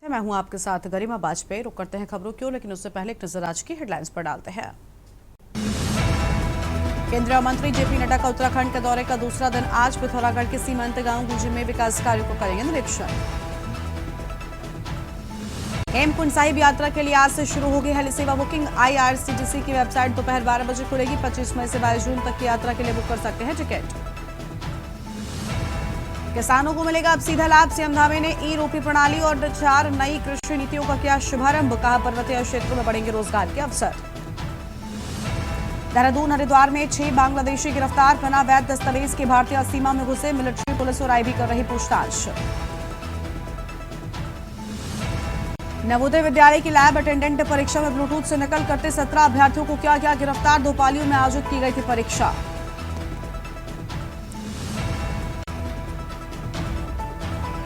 मैं हूं आपके साथ गरिमा वाजपेयी। रुक करते हैं खबरों क्यों, लेकिन उससे पहले एक नजर आज की हेडलाइंस पर डालते हैं। केंद्रीय मंत्री जेपी नड्डा का उत्तराखंड के दौरे का दूसरा दिन आज पिथौरागढ़ के सीमांत गांव गुंजी में विकास कार्यों को करेंगे निरीक्षण। हेमकुंड साहिब यात्रा के लिए आज से शुरू होगी हेली सेवा बुकिंग। IRCTC की वेबसाइट दोपहर 12 बजे खुलेगी। 25 मई से 22 जून तक की यात्रा के लिए बुक कर सकते हैं टिकट। किसानों को मिलेगा अब सीधा लाभ। सीएम धामी ने ई-रूपी प्रणाली और 4 नई कृषि नीतियों का किया शुभारंभ। कहा पर्वतीय क्षेत्रों में बढ़ेंगे रोजगार के अवसर। देहरादून हरिद्वार में 6 बांग्लादेशी गिरफ्तार। बिना वैध दस्तावेज के भारतीय सीमा में घुसे। मिलिट्री, पुलिस और IB कर रही पूछताछ। नवोदय विद्यालय की लैब अटेंडेंट परीक्षा में ब्लूटूथ से नकल करते 17 अभ्यर्थियों को किया गया गिरफ्तार। 2 पालियों में आयोजित की गई थी परीक्षा।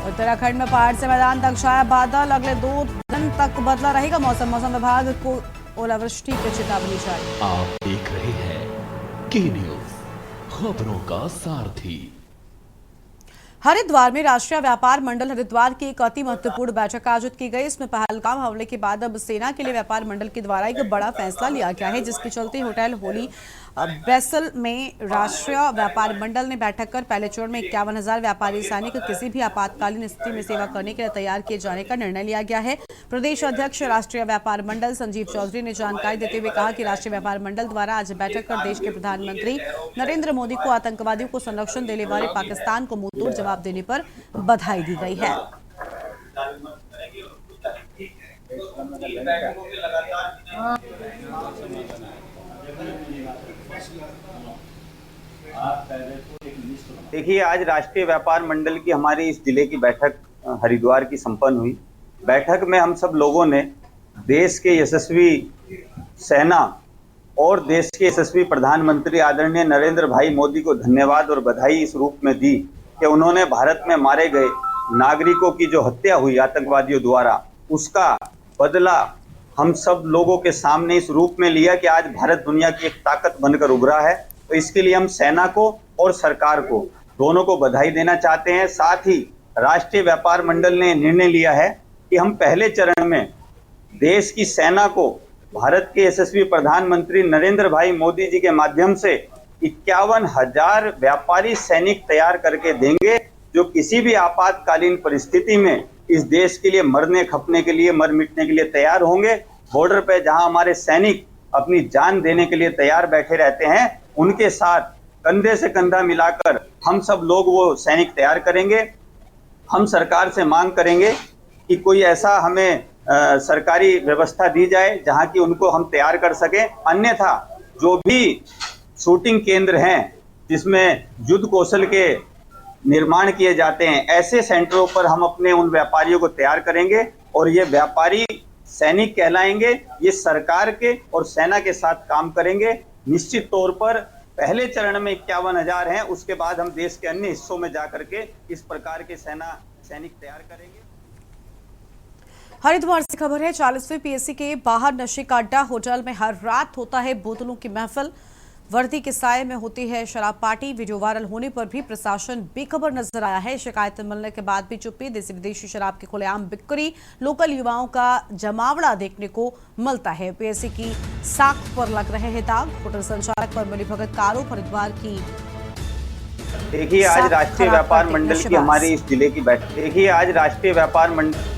उत्तराखंड में पहाड़ से मैदान तक छाया बादल। अगले 2 दिन तक बदला रहेगा मौसम। मौसम विभाग को ओलावृष्टि की चेतावनी जारी। आप देख रहे हैं की न्यूज, खबरों का सारथी। हरिद्वार में राष्ट्रीय व्यापार मंडल हरिद्वार की एक अति महत्वपूर्ण बैठक आयोजित की गई। इसमें पहलगाम हमले के बाद अब सेना के लिए व्यापार मंडल के द्वारा एक बड़ा फैसला लिया गया है, जिसके चलते होटल होली बेसल में राष्ट्रीय व्यापार मंडल ने बैठक कर पहले चरण में 51,000 व्यापारी सैनिक किसी भी आपातकालीन स्थिति में सेवा करने के लिए तैयार किए जाने का निर्णय लिया गया है। प्रदेश अध्यक्ष राष्ट्रीय व्यापार मंडल संजीव चौधरी ने जानकारी देते हुए कहा कि राष्ट्रीय व्यापार मंडल द्वारा आज बैठक कर देश के प्रधानमंत्री नरेंद्र मोदी को आतंकवादियों को संरक्षण देने वाले पाकिस्तान को मुंहतोड़ जवाब देने पर बधाई दी गई है। देखिए, आज राष्ट्रीय व्यापार मंडल की हमारी इस जिले की बैठक हरिद्वार की संपन्न हुई। बैठक में हम सब लोगों ने देश के यशस्वी सेना और देश के यशस्वी प्रधानमंत्री आदरणीय नरेंद्र भाई मोदी को धन्यवाद और बधाई इस रूप में दी कि उन्होंने भारत में मारे गए नागरिकों की जो हत्या हुई आतंकवादियों द्वारा, उसका बदला हम सब लोगों के सामने इस रूप में लिया कि आज भारत दुनिया की एक ताकत बनकर उभरा है। तो इसके लिए हम सेना को और सरकार को दोनों को बधाई देना चाहते हैं। साथ ही राष्ट्रीय व्यापार मंडल ने निर्णय लिया है कि हम पहले चरण में देश की सेना को भारत के यशस्वी प्रधानमंत्री नरेंद्र भाई मोदी जी के माध्यम से 51,000 व्यापारी सैनिक तैयार करके देंगे, जो किसी भी आपातकालीन परिस्थिति में इस देश के लिए मरने खपने के लिए, मर मिटने के लिए तैयार होंगे। बॉर्डर पे जहां हमारे सैनिक अपनी जान देने के लिए तैयार बैठे रहते हैं, उनके साथ कंधे से कंधा मिलाकर हम सब लोग वो सैनिक तैयार करेंगे। हम सरकार से मांग करेंगे कि कोई ऐसा हमें सरकारी व्यवस्था दी जाए जहां की उनको हम तैयार कर सकें। अन्यथा जो भी शूटिंग केंद्र हैं जिसमें युद्ध कौशल के निर्माण किए जाते हैं, ऐसे सेंटरों पर हम अपने उन व्यापारियों को तैयार करेंगे और ये व्यापारी सैनिक कहलाएंगे। ये सरकार के और सेना के साथ काम करेंगे। निश्चित तौर पर पहले चरण में 51,000 हैं, उसके बाद हम देश के अन्य हिस्सों में जाकर के इस प्रकार के सैनिक तैयार करेंगे। हरिद्वार से खबर है, 40वीं PSC के बाहर नशे का अड्डा। होटल में हर रात होता है बोतलों की महफिल। वर्दी के साये में होती है शराब पार्टी। वीडियो वायरल होने पर भी प्रशासन बेखबर नजर आया है। शिकायत मिलने के बाद भी चुप्पी। देसी विदेशी शराब की खुलेआम बिक्री, लोकल युवाओं का जमावड़ा देखने को मिलता है। PSC की साख पर लग रहे हैं दाग। होटल संचालक पर मिलीभगत का आरोप। हरिद्वार की देखिए, आज राष्ट्रीय व्यापार मंडल की हमारी इस जिले की बैठक। देखिए, आज राष्ट्रीय व्यापार मंडल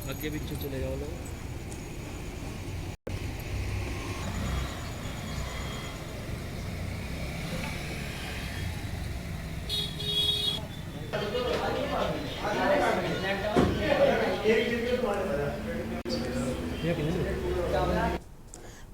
आगे पीछे चलेगा वो लोग।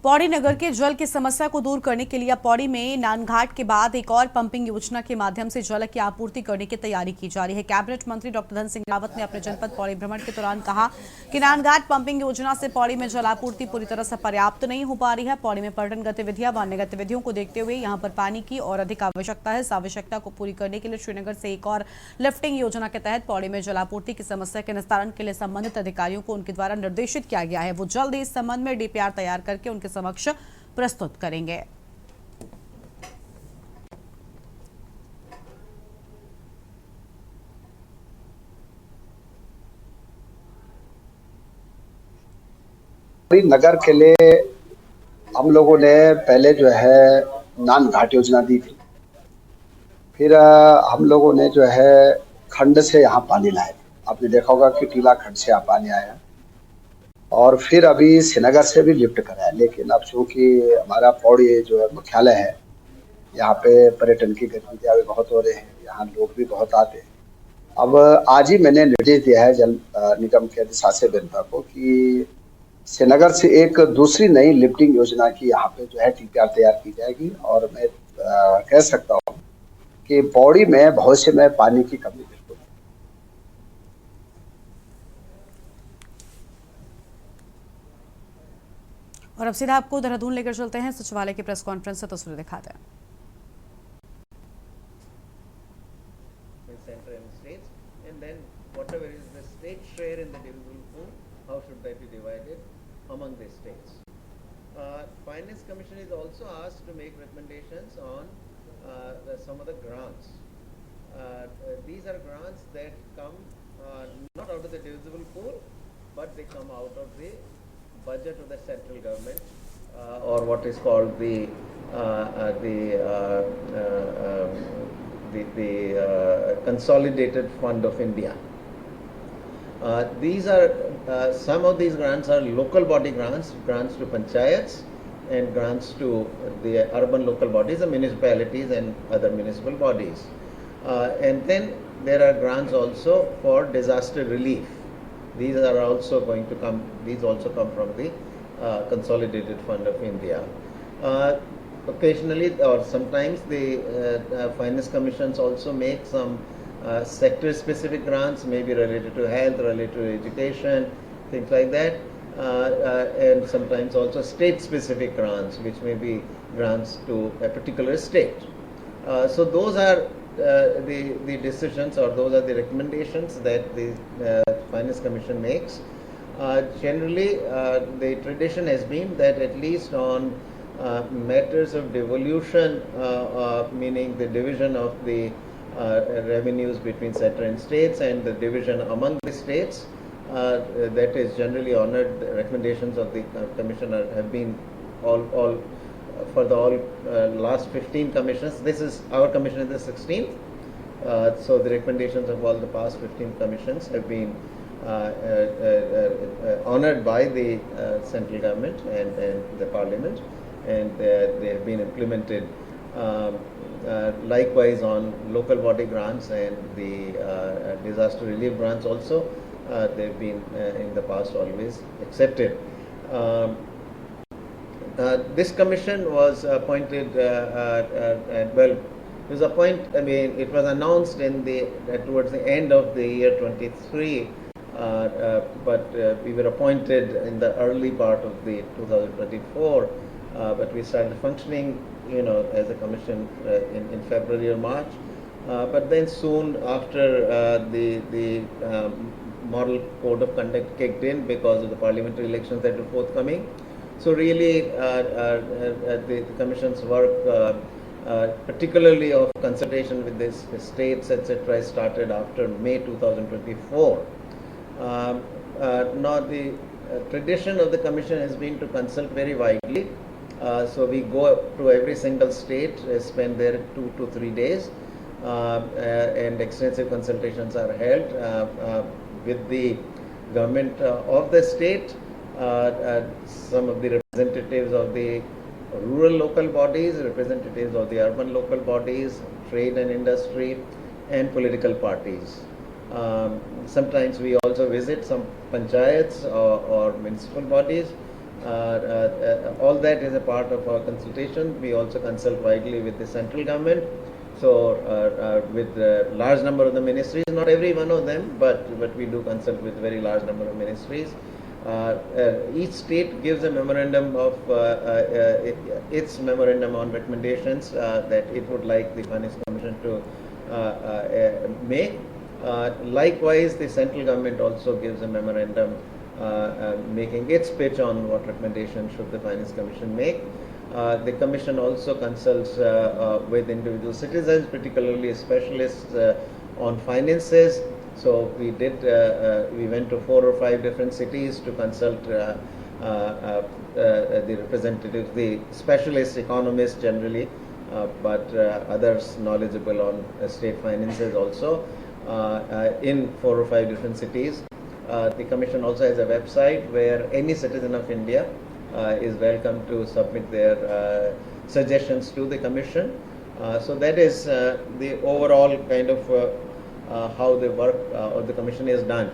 पौड़ी नगर के जल की समस्या को दूर करने के लिए पौड़ी में नानघाट के बाद एक और पंपिंग योजना के माध्यम से जल की आपूर्ति करने की तैयारी की जा रही है। कैबिनेट मंत्री डॉक्टर धन सिंह रावत ने अपने जनपद पौड़ी भ्रमण के दौरान कहा कि नानघाट पंपिंग योजना से पौड़ी में जल आपूर्ति पूरी तरह से पर्याप्त नहीं हो पा रही है। पौड़ी में पर्यटन गतिविधियां व अन्य गतिविधियों को देखते हुए यहां पर पानी की और अधिक आवश्यकता है। इस आवश्यकता को पूरी करने के लिए श्रीनगर से एक और लिफ्टिंग योजना के तहत पौड़ी में जलापूर्ति की समस्या के निस्तारण के लिए संबंधित अधिकारियों को उनके द्वारा निर्देशित किया गया है। वो जल्द ही इस संबंध में डीपीआर तैयार करके उनके समक्ष प्रस्तुत करेंगे। नगर के लिए हम लोगों ने पहले जो है नानघाट योजना दी थी, फिर हम लोगों ने जो है खंड से यहाँ पानी लाया। आपने देखा होगा कि टीला खंड से यहाँ पानी आया और फिर अभी श्रीनगर से भी लिफ्ट कराया। लेकिन अब चूँकि हमारा पौड़ी जो है मुख्यालय है, यहाँ पे पर्यटन की गतिविधियाँ भी बहुत हो रही हैं, यहाँ लोग भी बहुत आते हैं। अब आज ही मैंने निर्देश दिया है जल निगम के अधिशासी अभियंता को कि श्रीनगर से एक दूसरी नई लिफ्टिंग योजना की यहाँ पे जो है टीपीआर तैयार की जाएगी। और मैं कह सकता हूँ कि पौड़ी में भविष्य में पानी की कमी बिल्कुल नहीं। और अब सीधा आपको देहरादून लेकर चलते हैं। सचिवालय की प्रेस कॉन्फ्रेंस से तस्वीरें दिखाते हैं। Center and states, and then whatever is the state share in the divisible pool, how should that be divided among the states? Finance Commission is also asked to make recommendations on some of the grants. These are grants that come not out of the divisible pool, but they come out of the budget of the central government, or what is called the Consolidated Fund of India. These are some of these grants are local body grants, grants to panchayats, and grants to the urban local bodies, the municipalities and other municipal bodies. And then there are grants also for disaster relief. These are also going to come. These also come from the Consolidated Fund of India. Occasionally or sometimes the Finance Commissions also make some sector specific grants, maybe related to health, related to education, things like that, and sometimes also state specific grants, which may be grants to a particular state. So those are the decisions, or those are the recommendations that the Finance Commission makes. Generally the tradition has been that at least on matters of devolution, meaning the division of the revenues between center and states and the division among the states, that is generally honored. The recommendations of the commission have been all for the last 15 commissions. This is our commission is the 16th. So the recommendations of all the past 15 commissions have been honored by the central government and the parliament, and they have been implemented. Likewise on local body grants and the disaster relief grants also, they've been in the past always accepted. This commission was appointed it was announced in the towards the end of the year 23, but we were appointed in the early part of the 2024, but we started functioning, as a commission in February or March. But then soon after the model code of conduct kicked in because of the parliamentary elections that were forthcoming. So really the commission's work, particularly of consultation with the states, etc., started after May 2024. Now the tradition of the commission has been to consult very widely. So we go to every single state, spend there 2 to 3 days, and extensive consultations are held with the government of the state, some of the representatives of the rural local bodies, representatives of the urban local bodies, trade and industry, and political parties. Sometimes we also visit some panchayats or municipal bodies All that is a part of our consultation. We also consult widely with the central government. So with a large number of the ministries, not every one of them, but we do consult with a very large number of ministries. Each state gives a memorandum of its memorandum on recommendations that it would like the Finance Commission to make. Likewise, the central government also gives a memorandum making its pitch on what recommendations should the Finance Commission make. The Commission also consults with individual citizens, particularly specialists on finances. So we went to 4 or 5 different cities to consult the representatives, the specialist economists generally, but others knowledgeable on state finances also in 4 or 5 different cities. The Commission also has a website where any citizen of India is welcome to submit their suggestions to the Commission. So that is the overall kind of how the work of the Commission is done.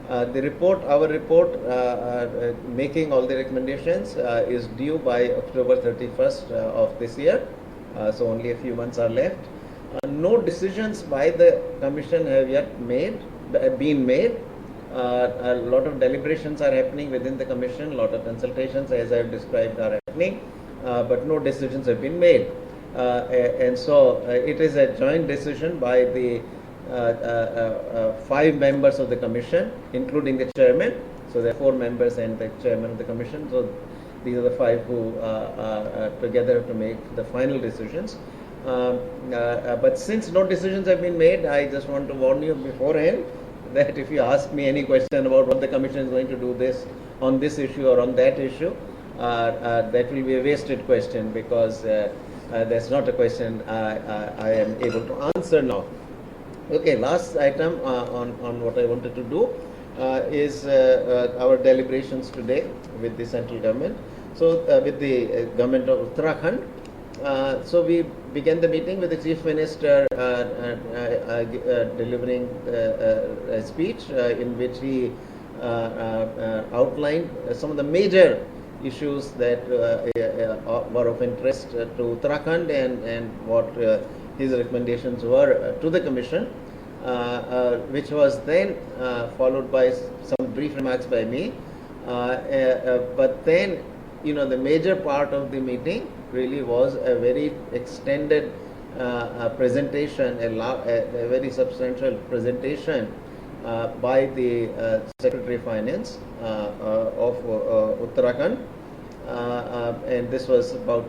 Our report making all the recommendations is due by October 31st of this year. So only a few months are left. No decisions by the Commission have yet been made. A lot of deliberations are happening within the Commission, a lot of consultations, as I have described, are happening, but no decisions have been made. And so it is a joint decision by the 5 members of the Commission, including the chairman. So there are 4 members and the chairman of the Commission. So these are the 5 who together to make the final decisions. But since no decisions have been made, I just want to warn you beforehand that if you ask me any question about what the Commission is going to do on this issue or on that issue, that will be a wasted question, because that's not a question I am able to answer now. Okay, last item on what I wanted to do is our deliberations today with the central government. So with the government of Uttarakhand. So we began the meeting with the Chief Minister delivering a speech in which he outlined some of the major issues that were of interest to Uttarakhand and what his recommendations were to the Commission, which was then followed by some brief remarks by me. But then, the major part of the meeting really was a very extended presentation, a very substantial presentation by the Secretary of Finance of Uttarakhand, and this was about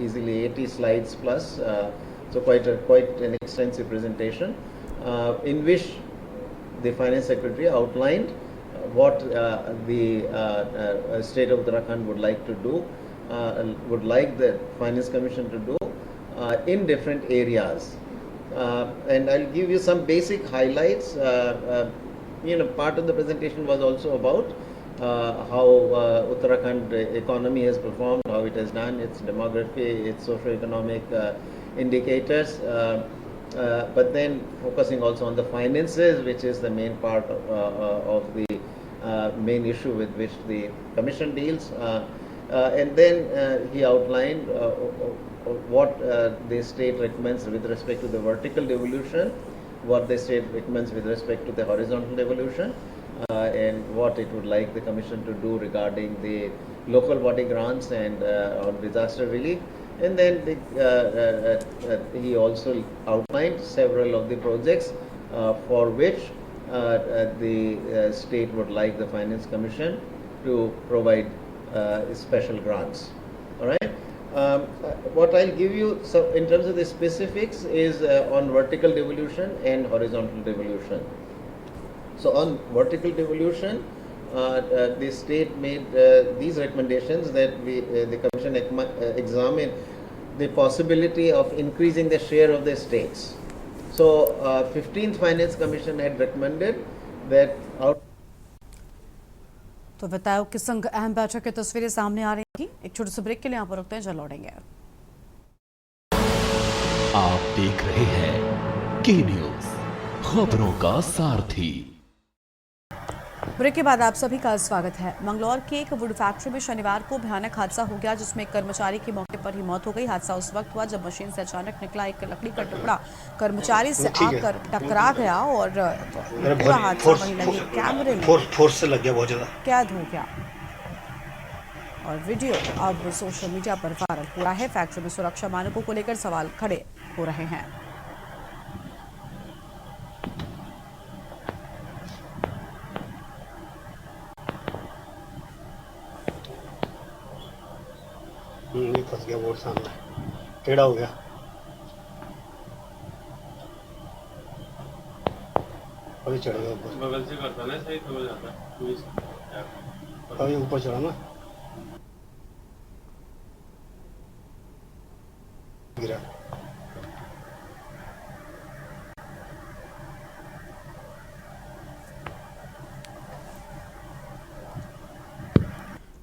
easily 80 slides plus, so quite an extensive presentation in which the Finance Secretary outlined what the state of Uttarakhand would like to do, would like the Finance Commission to do in different areas. And I'll give you some basic highlights. Part of the presentation was also about how Uttarakhand economy has performed, how it has done, its demography, its socio-economic indicators, but then focusing also on the finances, which is the main part of the main issue with which the Commission deals. And then he outlined what the state recommends with respect to the vertical devolution, what the state recommends with respect to the horizontal devolution, and what it would like the Commission to do regarding the local body grants and on disaster relief. And then he also outlined several of the projects for which the state would like the Finance Commission to provide special grants. All right. What I'll give you in terms of the specifics is on vertical devolution and horizontal devolution. So on vertical devolution, the state made these recommendations that the Commission examine the possibility of increasing the share of the states. So 15th Finance Commission had recommended that तो विधायक के संग अहम बैठक की तस्वीरें सामने आ रही थी। एक छोटे से ब्रेक के लिए यहाँ पर रुकते हैं, जल्द लौटेंगे। आप देख रहे हैं के न्यूज, खबरों का सारथी। ब्रेक के बाद आप सभी का स्वागत है। मंगलौर के एक वुड फैक्ट्री में शनिवार को भयानक हादसा हो गया, जिसमें एक कर्मचारी की मौके पर ही मौत हो गई। हादसा उस वक्त हुआ जब मशीन से अचानक निकला एक लकड़ी का टुकड़ा कर्मचारी से आकर टकरा गया और पूरा हादसा वहीं लगे कैमरे में फोर्स से लग गया, बहुत ज्यादा कैद हो गया और वीडियो अब सोशल मीडिया पर वायरल हो रहा है। फैक्ट्री में सुरक्षा मानकों को लेकर सवाल खड़े हो रहे हैं। ये फंस गया, बोर्ड सामने टेढ़ा हो गया। अभी चढ़ गया ऊपर, बगल से करता ना सही हो जाता। अभी ऊपर चढ़ा ना, गिरा।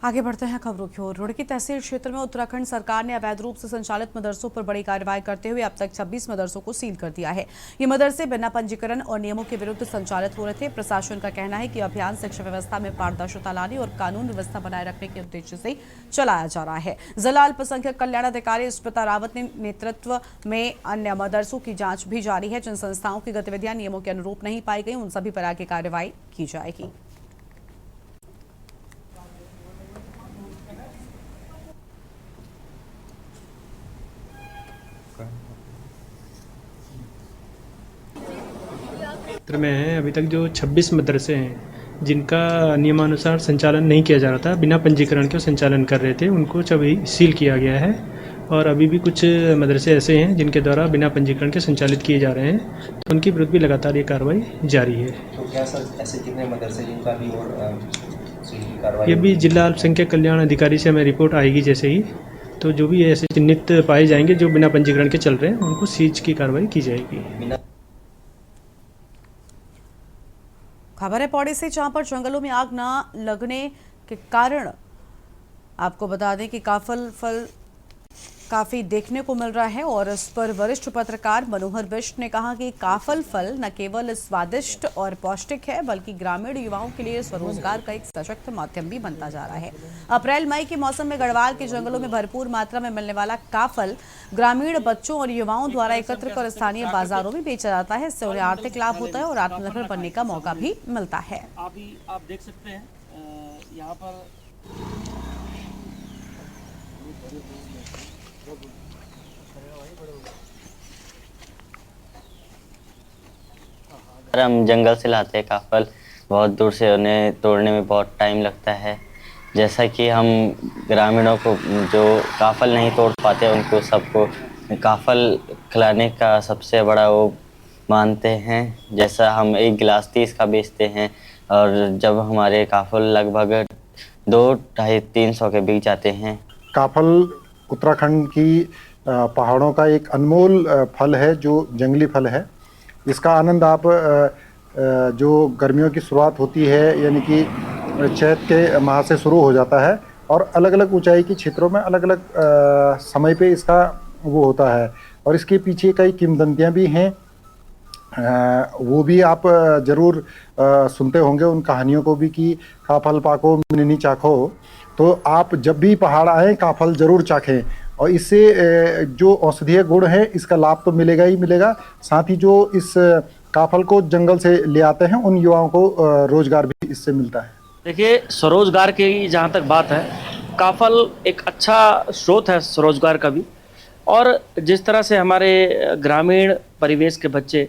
आगे बढ़ते हैं खबरों की ओर। रुड़की तहसील क्षेत्र में उत्तराखंड सरकार ने अवैध रूप से संचालित मदरसों पर बड़ी कार्रवाई करते हुए अब तक 26 मदरसों को सील कर दिया है। ये मदरसे बिना पंजीकरण और नियमों के विरुद्ध संचालित हो रहे थे। प्रशासन का कहना है कि अभियान शिक्षा व्यवस्था में पारदर्शिता लाने और कानून व्यवस्था बनाए रखने के उद्देश्य से चलाया जा रहा है। जिला अल्पसंख्यक कल्याण अधिकारी स्मृता रावत ने नेतृत्व में अन्य मदरसों की जाँच भी जारी है। जिन संस्थाओं की गतिविधियां नियमों के अनुरूप नहीं पाई गई, उन सभी पर आगे कार्रवाई की जाएगी। क्षेत्र में है अभी तक जो 26 मदरसे हैं जिनका नियमानुसार संचालन नहीं किया जा रहा था, बिना पंजीकरण के संचालन कर रहे थे, उनको सभी सील किया गया है। और अभी भी कुछ मदरसे ऐसे हैं जिनके द्वारा बिना पंजीकरण के संचालित किए जा रहे हैं, तो उनके विरुद्ध भी लगातार ये कार्रवाई जारी है। तो क्या सर ऐसे कितने मदरसे जिनका भी और कार्रवाई? ये भी जिला अल्पसंख्यक कल्याण अधिकारी से हमें रिपोर्ट आएगी जैसे ही, तो जो भी ऐसे चिन्हित पाए जाएंगे जो बिना पंजीकरण के चल रहे हैं, उनको सीज की कार्रवाई की जाएगी। खबर है पौड़ी से, जहां पर जंगलों में आग न लगने के कारण आपको बता दें कि काफल फल काफी देखने को मिल रहा है और इस पर वरिष्ठ पत्रकार मनोहर बिष्ट ने कहा कि काफल फल न केवल स्वादिष्ट और पौष्टिक है, बल्कि ग्रामीण युवाओं के लिए स्वरोजगार का एक सशक्त माध्यम भी बनता जा रहा है। अप्रैल मई के मौसम में गढ़वाल के जंगलों में भरपूर मात्रा में मिलने वाला काफल ग्रामीण बच्चों और युवाओं द्वारा एकत्र कर स्थानीय बाजारों में बेचा जाता है। इससे उन्हें आर्थिक लाभ होता है और आत्मनिर्भर बनने का मौका भी मिलता है। अभी आप देख सकते हैं यहाँ पर हम जंगल से लाते हैं काफल, बहुत दूर से उन्हें तोड़ने में बहुत टाइम लगता है। जैसा कि हम ग्रामीणों को जो काफल नहीं तोड़ पाते उनको सबको काफल खिलाने का सबसे बड़ा वो मानते हैं। जैसा हम एक गिलास 30 का बेचते हैं और जब हमारे काफल लगभग 200-250-300 के बिक जाते हैं। काफल उत्तराखंड की पहाड़ों का एक अनमोल फल है, जो जंगली फल है। इसका आनंद आप जो गर्मियों की शुरुआत होती है, यानी कि चैत के माह से शुरू हो जाता है और अलग अलग ऊंचाई के क्षेत्रों में अलग अलग समय पे इसका वो होता है। और इसके पीछे कई किंवदंतियाँ भी हैं, वो भी आप ज़रूर सुनते होंगे उन कहानियों को भी कि काफल पाको मिनी चाखो। तो आप जब भी पहाड़ आएँ काफल ज़रूर चाखें और इससे जो औषधीय गुण है इसका लाभ तो मिलेगा ही मिलेगा, साथ ही जो इस काफल को जंगल से ले आते हैं उन युवाओं को रोजगार भी इससे मिलता है। देखिए, स्वरोजगार की जहाँ तक बात है, काफल एक अच्छा स्रोत है स्वरोजगार का भी। और जिस तरह से हमारे ग्रामीण परिवेश के बच्चे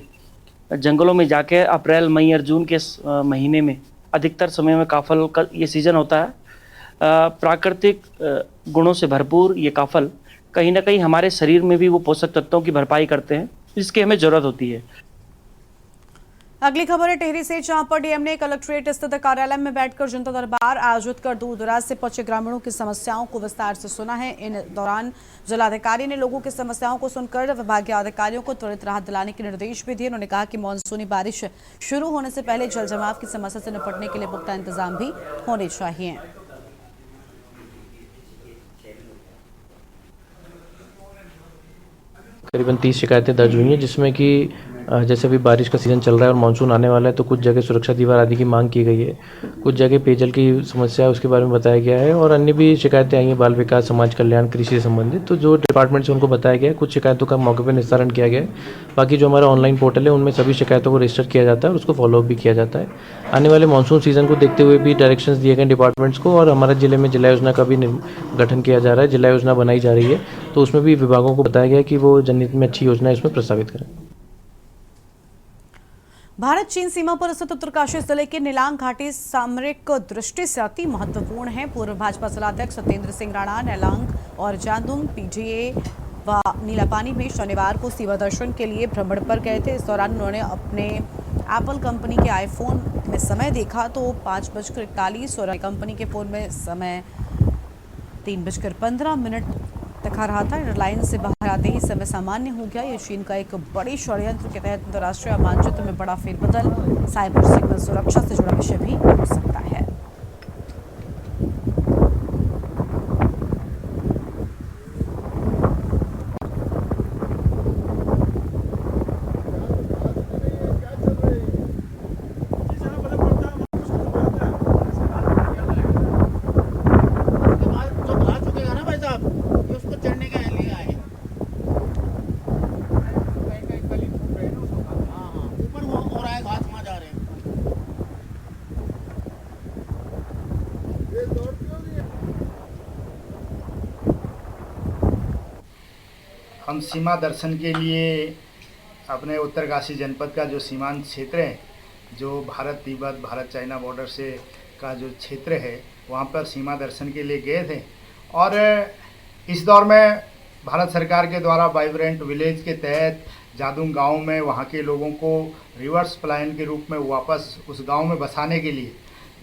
जंगलों में जाके अप्रैल मई और जून के महीने में अधिकतर समय में काफल का ये सीज़न होता है, प्राकृतिक गुणों से भरपूर ये काफल कहीं ना कहीं हमारे शरीर में भी वो पोषक तत्वों की भरपाई करते हैं जिसकी हमें ज़रूरत होती है। अगली खबर है टिहरी से, जहां पर डीएम ने कलेक्ट्रेट स्थित कार्यालय में बैठकर जनता दरबार आयोजित कर दूर दराज से पहुंचे ग्रामीणों की समस्याओं को विस्तार से सुना है। इन दौरान जिलाधिकारी ने लोगों की समस्याओं को सुनकर विभागीय अधिकारियों को त्वरित राहत दिलाने के निर्देश भी दिए। उन्होंने कहा कि मानसूनी बारिश शुरू होने से पहले जल जमाव की समस्या से निपटने के लिए पुख्ता इंतजाम भी होने चाहिए। करीबन 30 शिकायतें दर्ज हुई हैं, जिसमें कि जैसे अभी बारिश का सीज़न चल रहा है और मानसून आने वाला है, तो कुछ जगह सुरक्षा दीवार आदि की मांग की गई है, कुछ जगह पेयजल की समस्या है उसके बारे में बताया गया है, और अन्य भी शिकायतें आई हैं बाल विकास, समाज कल्याण, कृषि से संबंधित। तो जो डिपार्टमेंट से उनको बताया गया है, कुछ शिकायतों का मौके पर निस्तारण किया गया है। बाकी जो हमारा ऑनलाइन पोर्टल है उनमें सभी शिकायतों को रजिस्टर किया जाता है और उसको फॉलोअप भी किया जाता है। आने वाले मानसून सीज़न को देखते हुए भी डायरेक्शंस दिए गए डिपार्टमेंट्स को, और हमारे जिले में जिला योजना का भी गठन किया जा रहा है, जिला योजना बनाई जा रही है, तो उसमें भी विभागों को बताया गया है कि वो जनहित में अच्छी योजना इसमें प्रस्तावित करें। भारत चीन सीमा पर स्थित उत्तरकाशी जिले के नीलांग घाटी सामरिक दृष्टि से अति महत्वपूर्ण है। पूर्व भाजपा जिलाध्यक्ष सत्येंद्र सिंह राणा नीलांग और जांदुंग पीजीए व नीलापानी में शनिवार को सीमा दर्शन के लिए भ्रमण पर गए थे। इस दौरान उन्होंने अपने एप्पल कंपनी के आईफोन में समय देखा तो 5:41 और कंपनी के फोन में समय 3:15 दिखा रहा था। एयरलाइन से बाहर आते ही समय सामान्य हो गया। ये चीन का एक बड़ी षड्यंत्र के तहत अंतर्राष्ट्रीय मानचित्र में बड़ा फेरबदल, साइबर सिग्नल सुरक्षा से जुड़ा विषय भी हो सकता है। हम सीमा दर्शन के लिए अपने उत्तरकाशी जनपद का जो सीमांत क्षेत्र है, जो भारत तिब्बत भारत चाइना बॉर्डर से का जो क्षेत्र है, वहाँ पर सीमा दर्शन के लिए गए थे। और इस दौर में भारत सरकार के द्वारा वाइब्रेंट विलेज के तहत जादुंग गांव में वहाँ के लोगों को रिवर्स पलायन के रूप में वापस उस गांव में बसाने के लिए,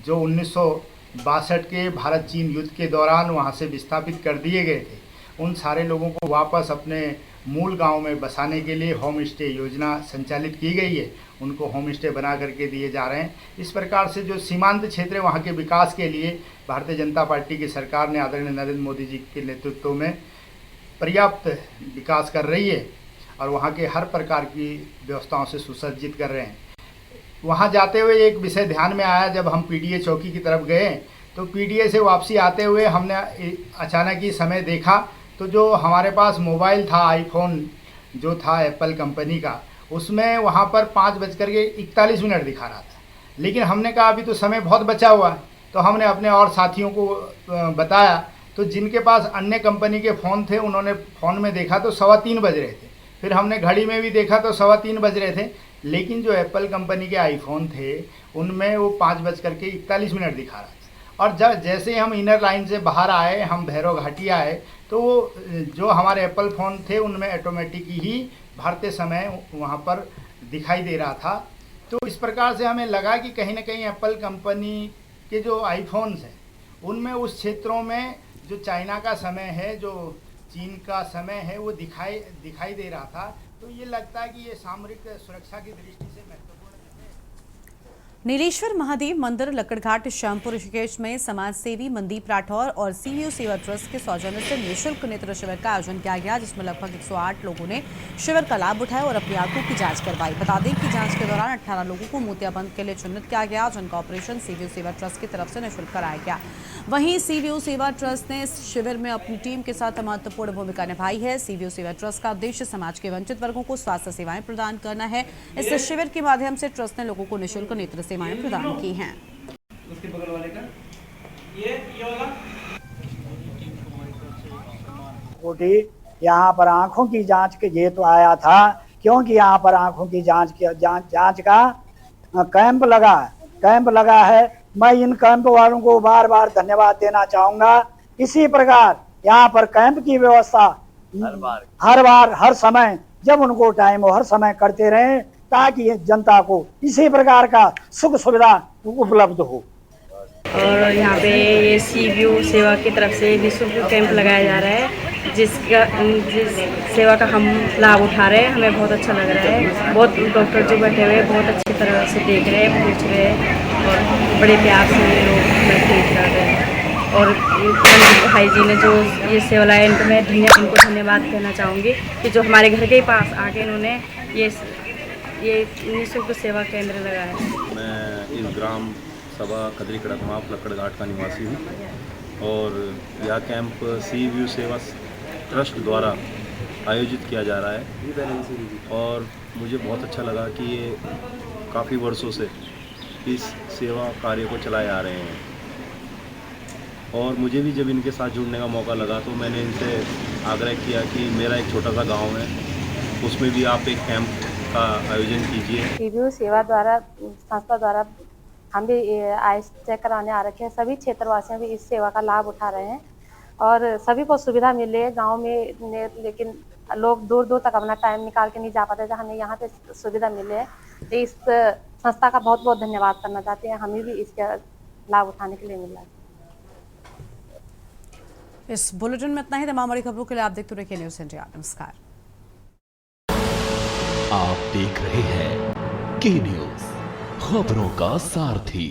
जो 1962 के भारत चीन युद्ध के दौरान वहाँ से विस्थापित कर दिए गए थे, उन सारे लोगों को वापस अपने मूल गांव में बसाने के लिए होम स्टे योजना संचालित की गई है। उनको होम स्टे बना करके दिए जा रहे हैं। इस प्रकार से जो सीमांत क्षेत्र है वहाँ के विकास के लिए भारतीय जनता पार्टी की सरकार ने आदरणीय नरेंद्र मोदी जी के नेतृत्व में पर्याप्त विकास कर रही है और वहाँ के हर प्रकार की व्यवस्थाओं से सुसज्जित कर रहे हैं। वहाँ जाते हुए एक विषय ध्यान में आया, जब हम पीडीए चौकी की तरफ गए तो पीडीए से वापसी आते हुए हमने अचानक ही समय देखा तो जो हमारे पास मोबाइल था, आईफोन जो था एप्पल कंपनी का, उसमें वहाँ पर 5:41 दिखा रहा था। लेकिन हमने कहा अभी तो समय बहुत बचा हुआ है, तो हमने अपने और साथियों को बताया, तो जिनके पास अन्य कंपनी के फ़ोन थे उन्होंने फ़ोन में देखा तो 3:15 बज रहे थे। फिर हमने घड़ी में भी देखा तो 3:15 बज रहे थे। लेकिन जो एप्पल कंपनी के आईफोन थे उनमें वो 5:41 दिखा रहा था। और जब जैसे हम इनर लाइन से बाहर आए, हम भैरव घाटी आए, तो जो हमारे एप्पल फ़ोन थे उनमें ऑटोमेटिक ही भारतीय समय वहाँ पर दिखाई दे रहा था। तो इस प्रकार से हमें लगा कि कहीं ना कहीं एप्पल कंपनी के जो आईफोन्स हैं उनमें उस क्षेत्रों में जो चाइना का समय है, जो चीन का समय है, वो दिखाई दे रहा था। तो ये लगता है कि ये सामरिक सुरक्षा की दृष्टि से महत्वपूर्ण है। नीलेश्वर महादेव मंदिर लक्कड़घाट श्यामपुर ऋषिकेश में समाज सेवी मनदीप राठौर और सीवीओ सेवा ट्रस्ट के सौजन्य से निःशुल्क नेत्र शिविर का आयोजन किया गया, जिसमें लगभग 108 लोगों ने शिविर का लाभ उठाया और अपनी आंखों की जांच करवाई। बता दें कि जांच के दौरान 18 लोगों को मोतियाबिंद के लिए चिन्हित किया गया, जिनका ऑपरेशन सीवीओ सेवा ट्रस्ट की तरफ से निःशुल्क कराया गया। वहीं सीवीओ सेवा ट्रस्ट ने इस शिविर में अपनी टीम के साथ महत्वपूर्ण भूमिका निभाई है। सीवीओ सेवा ट्रस्ट का उद्देश्य समाज के वंचित वर्गों को स्वास्थ्य सेवाएं प्रदान करना है। इस शिविर के माध्यम से ट्रस्ट ने लोगों को निःशुल्क नेत्र सेवाएं प्रदान की हैं। उसके बगल वाले का ये वाला कोटी यहाँ पर आंखों की जांच के हेतु आया था, क्योंकि यहाँ पर आंखों की जांच का कैंप लगा है। मैं इन कैंप वालों को बार बार धन्यवाद देना चाहूँगा। इसी प्रकार यहाँ पर कैंप की व्यवस्था हर बार हर समय जब उनको टाइम हो हर समय करते रहें, ताकि जनता को इसी प्रकार का सुख सुविधा उपलब्ध हो। और यहाँ पे ये सीवीओ सेवा की तरफ से निःशुल्क कैंप लगाया जा रहा है, जिस सेवा का हम लाभ उठा रहे हैं। हमें बहुत अच्छा लग रहा है। बहुत डॉक्टर जो बैठे हुए बहुत अच्छी तरह से देख रहे हैं, पूछ रहे हैं और बड़े प्यार से लोग ट्रीट कर रहे हैं। और भाई जी ने जो ये सेवा लाया, इनको धन्यवाद कहना चाहूँगी कि जो हमारे घर के पास आके इन्होंने ये ये निःशुल्क सेवा केंद्र लगा है। मैं इस ग्राम सभा खदरी कड़कमाप लक्कड़ घाट का निवासी हूँ और यह कैंप सी व्यू सेवा ट्रस्ट द्वारा आयोजित किया जा रहा है और मुझे बहुत अच्छा लगा कि ये काफ़ी वर्षों से इस सेवा कार्य को चलाए आ रहे हैं और मुझे भी जब इनके साथ जुड़ने का मौका लगा तो मैंने इनसे आग्रह किया कि मेरा एक छोटा सा गांव है, उसमें भी आप एक कैंप का आयोजन कीजिए। सीव्यू सेवा द्वारा संस्था द्वारा हम भी आइस चेक कराने आ रखे हैं। सभी क्षेत्रवासियों भी इस सेवा का लाभ उठा रहे हैं और सभी को सुविधा मिल रही है गाँव में, लेकिन लोग दूर दूर तक अपना टाइम निकाल के नहीं जा पाते थे। हमें यहाँ पे सुविधा मिले है तो इस संस्था का बहुत बहुत धन्यवाद करना चाहते हैं। हमें भी इसका लाभ उठाने के लिए मिला है। इस बुलेटिन में इतना ही। तमाम बड़ी खबरों के लिए आप देखते रहिए न्यूज़ इंडिया। नमस्कार। आप देख रहे हैं के न्यूज़, खबरों का सारथी।